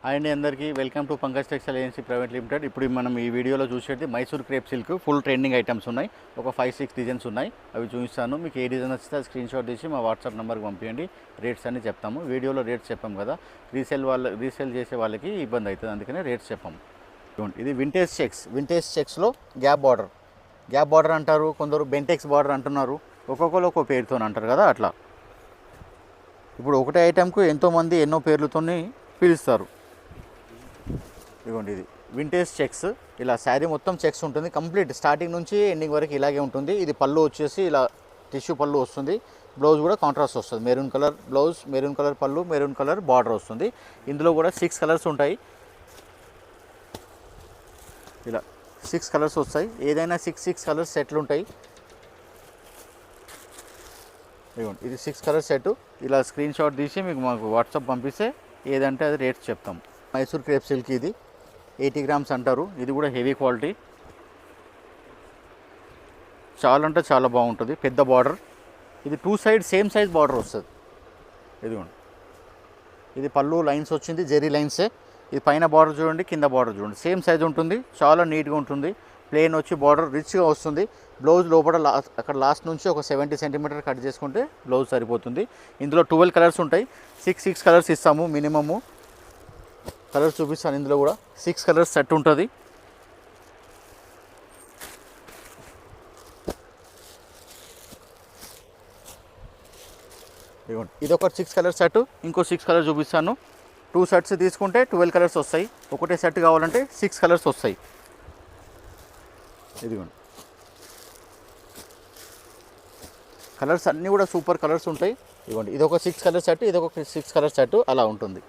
Hi అండి అందరికీ welcome to Pankaj textile agency private limited. ఇప్పుడు మనం ఈ వీడియోలో చూసేది Mysore crepe silk full trending items ఉన్నాయి. ఒక 5-6 డిజైన్స్ ఉన్నాయి, అవి చూపిస్తాను. మీకు ఏ డిజైన్ వస్తే ఆ స్క్రీన్ షాట్ తీసి మా వాట్సాప్ నెంబర్కి పంపించండి. రేట్స్ అన్ని చెప్తాము. వీడియోలో రేట్స్ చెప్పాం కదా, రీసేల్ చేసే వాళ్ళకి ఇబ్బంది అవుతుంది, అందుకనే రేట్స్ చెప్పాము. ఇది వింటేజ్ చెక్స్లో గ్యాప్ బార్డర్ అంటారు, కొందరు బెంటెక్స్ బార్డర్ అంటున్నారు, ఒక్కొక్కరు ఒక్కో పేరుతో అంటారు కదా, అట్లా. ఇప్పుడు ఒకటే ఐటెంకు ఎంతోమంది ఎన్నో పేర్లతో పిలుస్తారు. ఇదిగోండి, ఇది వింటేజ్ చెక్స్. ఇలా శారీ మొత్తం చెక్స్ ఉంటుంది, కంప్లీట్ స్టార్టింగ్ నుంచి ఎండింగ్ వరకు ఇలాగే ఉంటుంది. ఇది పళ్ళు వచ్చేసి ఇలా టిష్యూ పళ్ళు వస్తుంది. బ్లౌజ్ కూడా కాంట్రాస్ట్ వస్తుంది, maroon colour blouse, maroon colour పళ్ళు, మెరూన్ కలర్ బార్డర్ వస్తుంది. ఇందులో కూడా 6 కలర్స్ ఉంటాయి. ఇలా 6 కలర్స్ వస్తాయి, ఏదైనా 6 కలర్స్ సెట్లు ఉంటాయి. ఇదిగోండి, ఇది 6 కలర్ సెట్. ఇలా స్క్రీన్ షాట్ తీసి మీకు మాకు వాట్సాప్ పంపిస్తే ఏదంటే అది రేట్స్ చెప్తాం. మైసూర్ క్రేప్ సిల్క్ ఇది 80 గ్రామ్స్ అంటారు. ఇది కూడా హెవీ క్వాలిటీ, చాలా అంటే చాలా బాగుంటుంది. పెద్ద బార్డర్, ఇది 2 సైడ్ సేమ్ సైజ్ బార్డర్ వస్తుంది. ఇదిగోండి, ఇది పళ్ళు లైన్స్ వచ్చింది, జెరీ లైన్సే. ఇది పైన బార్డర్ చూడండి, కింద బార్డర్ చూడండి, సేమ్ సైజ్ ఉంటుంది, చాలా నీట్గా ఉంటుంది. ప్లెయిన్ వచ్చి బార్డర్ రిచ్గా వస్తుంది. బ్లౌజ్ లోపల అక్కడ లాస్ట్ నుంచి ఒక 70 సెంటీమీటర్ కట్ చేసుకుంటే బ్లౌజ్ సరిపోతుంది. ఇందులో 12 కలర్స్ ఉంటాయి, 6 కలర్స్ ఇస్తాము మినిమము. కలర్స్ చూపిస్తాను. ఇందులో కూడా 6 కలర్స్ సెట్ ఉంటుంది. ఇది ఒక 6 కలర్ సెట్, ఇంకో 6 కలర్ చూపిస్తాను. 2 సెట్స్ తీసుకుంటే 12 కలర్స్ వస్తాయి, ఒకటే సెట్ కావాలంటే 6 కలర్స్ వస్తాయి. ఇదిగోండి, కలర్స్ అన్నీ కూడా సూపర్ కలర్స్ ఉంటాయి. ఇదిగోండి, ఇది ఒక 6 కలర్ సెట్, ఇది ఒక 6 కలర్ సెట్, అలా ఉంటుంది.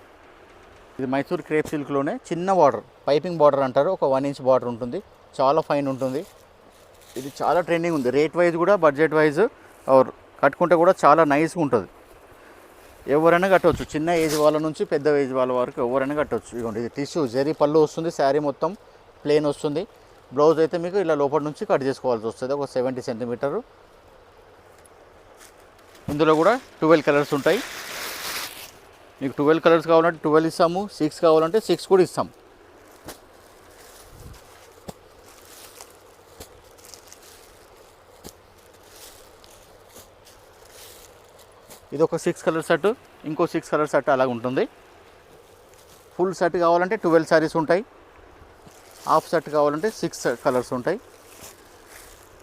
ఇది మైసూర్ క్రేప్ సిల్క్లోనే చిన్న బార్డర్, పైపింగ్ బార్డర్ అంటారు, ఒక 1 ఇంచ్ బార్డర్ ఉంటుంది, చాలా ఫైన్ ఉంటుంది. ఇది చాలా ట్రెండింగ్ ఉంది, రేట్ వైజ్ కూడా బడ్జెట్ వైజ్ కట్టుకుంటే కూడా చాలా నైస్గా ఉంటుంది. ఎవరైనా కట్టవచ్చు, చిన్న ఏజ్ వాళ్ళ నుంచి పెద్ద ఏజ్ వాళ్ళ వరకు ఎవరైనా కట్టవచ్చు. ఇదిగోండి, ఇది టిష్యూ జెరీ పళ్ళు వస్తుంది, శారీ మొత్తం ప్లెయిన్ వస్తుంది. బ్లౌజ్ అయితే మీకు ఇలా లోపల నుంచి కట్ చేసుకోవాల్సి వస్తుంది, ఒక 70 సెంటీమీటరు. ఇందులో కూడా 12 కలర్స్ ఉంటాయి. మీకు 12 కలర్స్ కావాలంటే 12 ఇస్తాము, 6 కావాలంటే 6 కూడా ఇస్తాం. ఇది ఒక 6 కలర్ సెట్, ఇంకో 6 కలర్ సెట్ అలాగ ఉంటుంది. ఫుల్ సెట్ కావాలంటే 12 శారీస్ ఉంటాయి, హాఫ్ సెట్ కావాలంటే 6 కలర్స్ ఉంటాయి.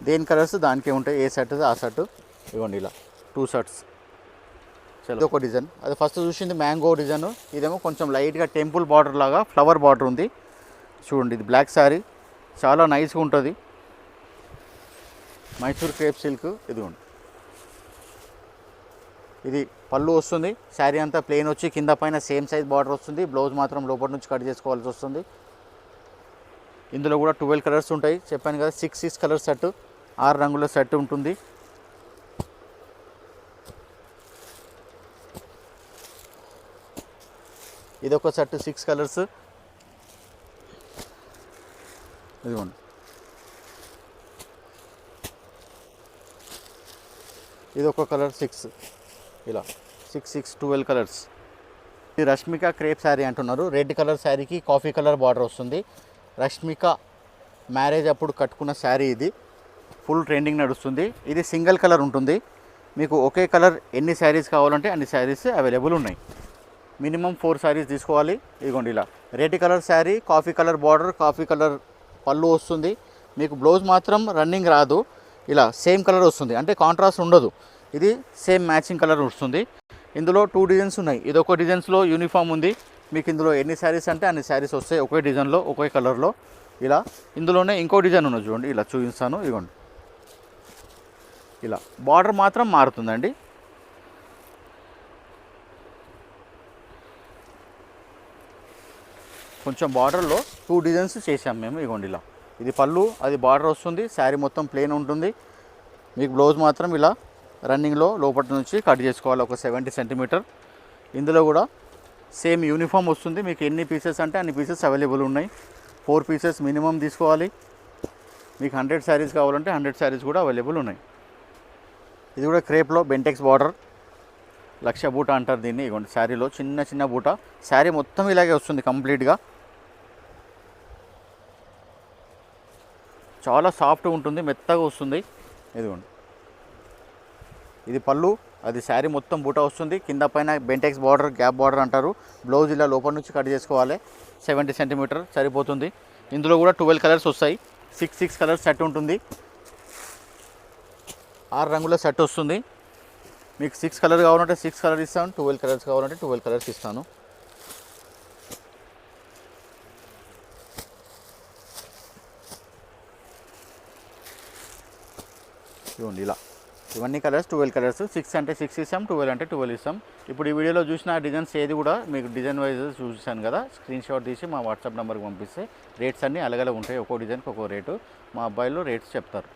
దేని కలర్స్ దానికే ఉంటాయి, ఏ సెట్ ఆ సెట్. ఇవ్వండి, ఇలా 2 సెట్స్. ఇది ఒక డిజైన్, అది ఫస్ట్ చూసింది మ్యాంగో డిజైన్. ఇదేమో కొంచెం లైట్గా టెంపుల్ బార్డర్ లాగా ఫ్లవర్ బార్డర్ ఉంది. చూడండి, ఇది బ్లాక్ శారీ, చాలా నైస్గా ఉంటుంది. Mysore crepe silk. ఇదిగోండి, ఇది పళ్ళు వస్తుంది, శారీ అంతా ప్లెయిన్ వచ్చి కింద పైన సేమ్ సైజ్ బార్డర్ వస్తుంది. బ్లౌజ్ మాత్రం లోపల నుంచి కట్ చేసుకోవాల్సి వస్తుంది. ఇందులో కూడా 12 కలర్స్ ఉంటాయి, చెప్పాను కదా, 6 కలర్ సెట్, 6 రంగుల సెట్ ఉంటుంది. ఇదొక సెట్ 6 కలర్స్. ఇదిగోండి, ఇదొక కలర్ 6, ఇలా 6 12 కలర్స్. ఇది రష్మిక క్రేప్ శారీ అంటున్నారు. రెడ్ కలర్ శారీకి కాఫీ కలర్ బార్డర్ వస్తుంది. రష్మిక మ్యారేజ్ అప్పుడు కట్టుకున్న శారీ ఇది, ఫుల్ ట్రెండింగ్ నడుస్తుంది. ఇది సింగిల్ కలర్ ఉంటుంది, మీకు ఒకే కలర్ ఎన్ని శారీస్ కావాలంటే అన్ని శారీస్ అవైలబుల్ ఉన్నాయి. మినిమం 4 శారీస్ తీసుకోవాలి. ఇదిగోండి, ఇలా red colour sari, coffee colour border, coffee colour పళ్ళు వస్తుంది. మీకు బ్లౌజ్ మాత్రం రన్నింగ్ రాదు, ఇలా సేమ్ కలర్ వస్తుంది, అంటే కాంట్రాస్ట్ ఉండదు. ఇది సేమ్ మ్యాచింగ్ కలర్ వస్తుంది. ఇందులో 2 డిజైన్స్ ఉన్నాయి. ఇది ఒక డిజైన్స్లో యూనిఫామ్ ఉంది. మీకు ఇందులో ఎన్ని శారీస్ అంటే అన్ని శారీస్ వస్తాయి, ఒకే డిజైన్లో ఒకే కలర్లో. ఇలా ఇందులోనే ఇంకో డిజైన్ ఉన్నది చూడండి, ఇలా చూపిస్తాను. ఇదిగోండి, ఇలా బార్డర్ మాత్రం మారుతుందండి. కొంచెం బార్డర్లో 2 డిజైన్స్ చేసాం మేము. ఇదిగోండి, ఇలా ఇది పళ్ళు, అది బార్డర్ వస్తుంది, శారీ మొత్తం ప్లెయిన్ ఉంటుంది. మీకు బ్లౌజ్ మాత్రం ఇలా రన్నింగ్లో లోపల నుంచి కట్ చేసుకోవాలి, ఒక 70 సెంటీమీటర్. ఇందులో కూడా సేమ్ యూనిఫామ్ వస్తుంది. మీకు ఎన్ని పీసెస్ అంటే అన్ని పీసెస్ అవైలబుల్ ఉన్నాయి. 4 పీసెస్ మినిమం తీసుకోవాలి. మీకు 100 శారీస్ కావాలంటే 100 శారీస్ కూడా అవైలబుల్ ఉన్నాయి. ఇది కూడా క్రేప్లో బెంటెక్స్ బార్డర్, లక్ష బూట అంటారు దీన్ని. ఇగోండి శారీలో చిన్న చిన్న బూట, శారీ మొత్తం ఇలాగే వస్తుంది కంప్లీట్గా. చాలా సాఫ్ట్గా ఉంటుంది, మెత్తగా వస్తుంది. ఇదిగోండి ఇది పళ్ళు, అది శారీ మొత్తం బూట వస్తుంది. కింద పైన బెంటెక్స్ బార్డర్, గ్యాప్ బార్డర్ అంటారు. బ్లౌజ్ ఇలా లోపల నుంచి కట్ చేసుకోవాలి, 70 సెంటీమీటర్ సరిపోతుంది. ఇందులో కూడా 12 కలర్స్ వస్తాయి. 6 కలర్స్ సెట్ ఉంటుంది, 6 రంగుల సెట్ వస్తుంది. మీకు 6 కలర్ కావాలంటే 6 కలర్ ఇస్తాను, 12 కలర్స్ కావాలంటే 12 కలర్స్ ఇస్తాను. ఇవ్వండి ఇలా ఇవన్నీ కలర్స్ 12 కలర్స్. 6 అంటే 6 ఇస్తాం, 12 అంటే 12 ఇస్తాం. ఇప్పుడు ఈ వీడియోలో చూసిన డిజైన్స్ ఏది కూడా మీకు డిజైన్ వైజ్ చూసాను కదా, స్క్రీన్ షాట్ తీసి మా వాట్సాప్ నెంబర్కి పంపిస్తే రేట్స్ అన్నీ అలాగే ఉంటాయి. ఒక్కో డిజైన్కి ఒక్కో రేటు. మా అబ్బాయిలు రేట్స్ చెప్తారు.